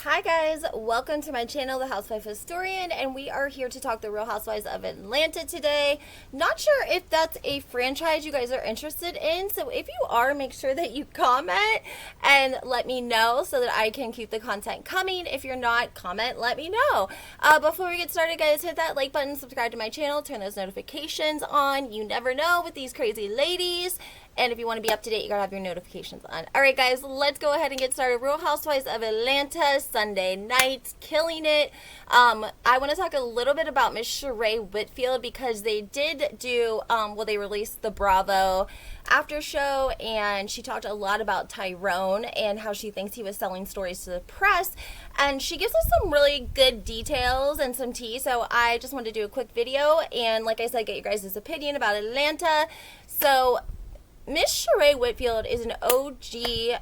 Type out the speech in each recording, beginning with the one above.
Hi guys, welcome to my channel, The Housewife Historian, and we are here to talk the Real Housewives of Atlanta today. Not sure if that's a franchise you guys are interested in, so if you are, make sure that you comment and let me know so that I can keep the content coming. If you're not, comment, let me know. Before we get started, guys, hit that like button, subscribe to my channel, turn those notifications on. You never know with these crazy ladies. And if you want to be up to date, you gotta have your notifications on. All right, guys, let's go ahead and get started. Real Housewives of Atlanta, Sunday night, killing it. I want to talk a little bit about Miss Sheree Whitfield because they did do, they released the Bravo after show, and she talked a lot about Tyrone and how she thinks he was selling stories to the press. And she gives us some really good details and some tea. So I just wanted to do a quick video and, like I said, get your guys' opinion about Atlanta. So Miss Sheree Whitfield is an OG,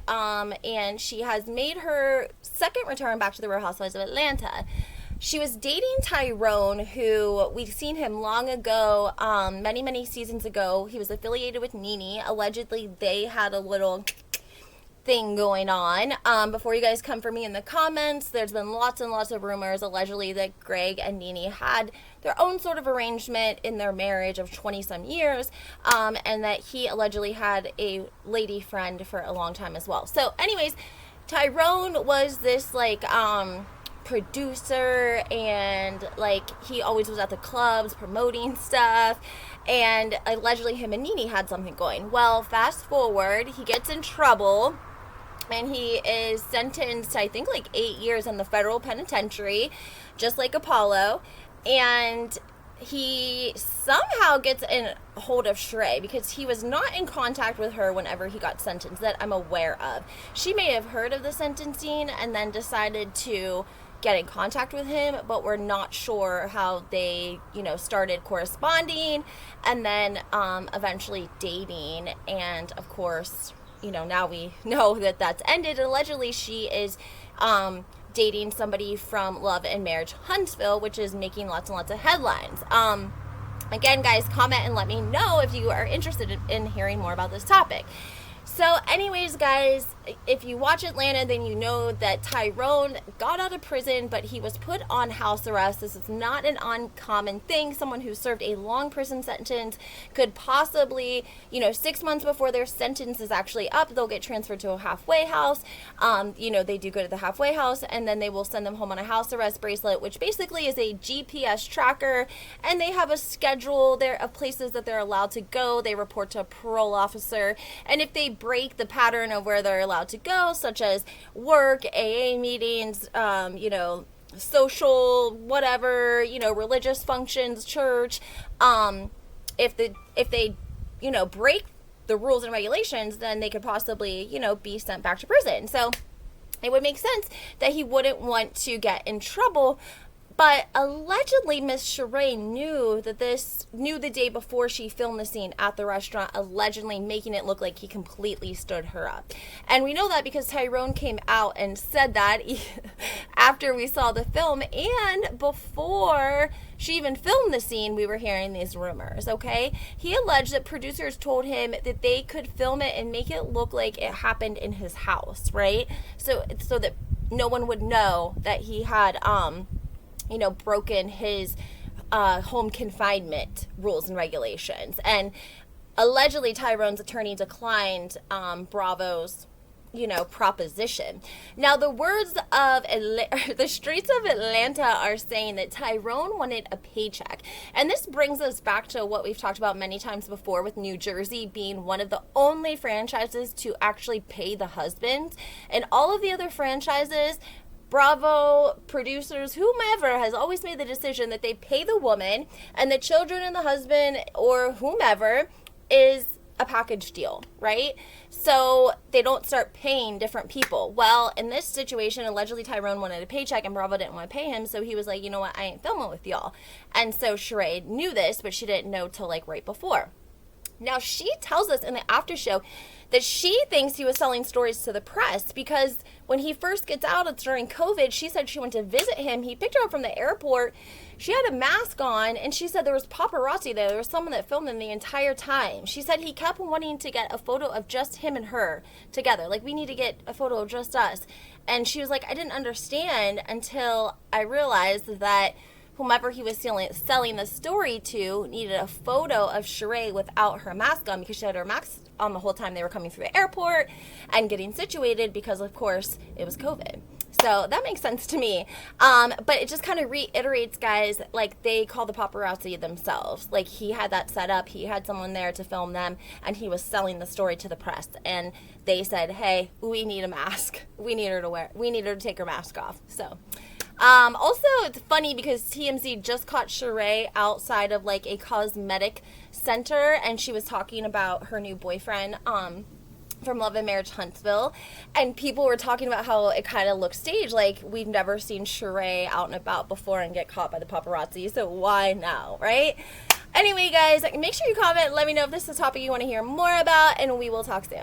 and she has made her second return back to the Real Housewives of Atlanta. She was dating Tyrone, who we've seen him long ago, many seasons ago. He was affiliated with NeNe. Allegedly, they had a little thing going on. Before you guys come for me in the comments, there's been lots and lots of rumors allegedly that Greg and NeNe had their own sort of arrangement in their marriage of 20 some years, and that he allegedly had a lady friend for a long time as well. So anyways, Tyrone was this producer, and he always was at the clubs promoting stuff, and allegedly him and NeNe had something going. Well, fast forward, he gets in trouble and he is sentenced to, I think, 8 years in the federal penitentiary, just like Apollo. And he somehow gets in hold of Sheree because he was not in contact with her whenever he got sentenced, that I'm aware of. She may have heard of the sentencing and then decided to get in contact with him, but we're not sure how they, started corresponding and then eventually dating. And of course, now we know that that's ended. Allegedly, she is dating somebody from Love and Marriage Huntsville, which is making lots and lots of headlines. Again, guys, comment and let me know if you are interested in hearing more about this topic. So anyways, guys, if you watch Atlanta, then you know that Tyrone got out of prison, but he was put on house arrest. This is not an uncommon thing. Someone who served a long prison sentence could possibly, 6 months before their sentence is actually up, they'll get transferred to a halfway house. They do go to the halfway house, and then they will send them home on a house arrest bracelet, which basically is a GPS tracker, and they have a schedule there of places that they're allowed to go. They report to a parole officer, and if they break the pattern of where they're allowed to go, such as work, AA meetings, social, whatever, religious functions, church, if they break the rules and regulations, then they could possibly, be sent back to prison. So it would make sense that he wouldn't want to get in trouble. But allegedly, Miss Sheree knew the day before she filmed the scene at the restaurant, allegedly making it look like he completely stood her up. And we know that because Tyrone came out and said that after we saw the film, and before she even filmed the scene, we were hearing these rumors, okay? He alleged that producers told him that they could film it and make it look like it happened in his house, right? So that no one would know that he had, broken his home confinement rules and regulations. And allegedly Tyrone's attorney declined Bravo's, proposition. Now, the words of the streets of Atlanta are saying that Tyrone wanted a paycheck. And this brings us back to what we've talked about many times before, with New Jersey being one of the only franchises to actually pay the husband. And all of the other franchises, Bravo, producers, whomever, has always made the decision that they pay the woman, and the children and the husband or whomever is a package deal, right? So they don't start paying different people. Well, in this situation, allegedly Tyrone wanted a paycheck and Bravo didn't want to pay him, so he was like, you know what, I ain't filming with y'all. And so Sheree knew this, but she didn't know till right before. Now, she tells us in the after show that she thinks he was selling stories to the press because when he first gets out, it's during COVID. She said she went to visit him. He picked her up from the airport. She had a mask on, and she said there was paparazzi there. There was someone that filmed them the entire time. She said he kept wanting to get a photo of just him and her together. Like, we need to get a photo of just us. And she was like, I didn't understand until I realized that whomever he was selling the story to needed a photo of Sheree without her mask on because she had her mask on the whole time they were coming through the airport and getting situated because, of course, it was COVID. So that makes sense to me. But it just kind of reiterates, guys, like they call the paparazzi themselves. Like he had that set up. He had someone there to film them and he was selling the story to the press. And they said, hey, we need a mask. We need her to take her mask off. So also, it's funny because TMZ just caught Sheree outside of like a cosmetic center and she was talking about her new boyfriend from Love and Marriage Huntsville, and people were talking about how it kind of looked staged, like we've never seen Sheree out and about before and get caught by the paparazzi, so why now, right? Anyway, guys, make sure you comment, let me know if this is a topic you want to hear more about, and we will talk soon.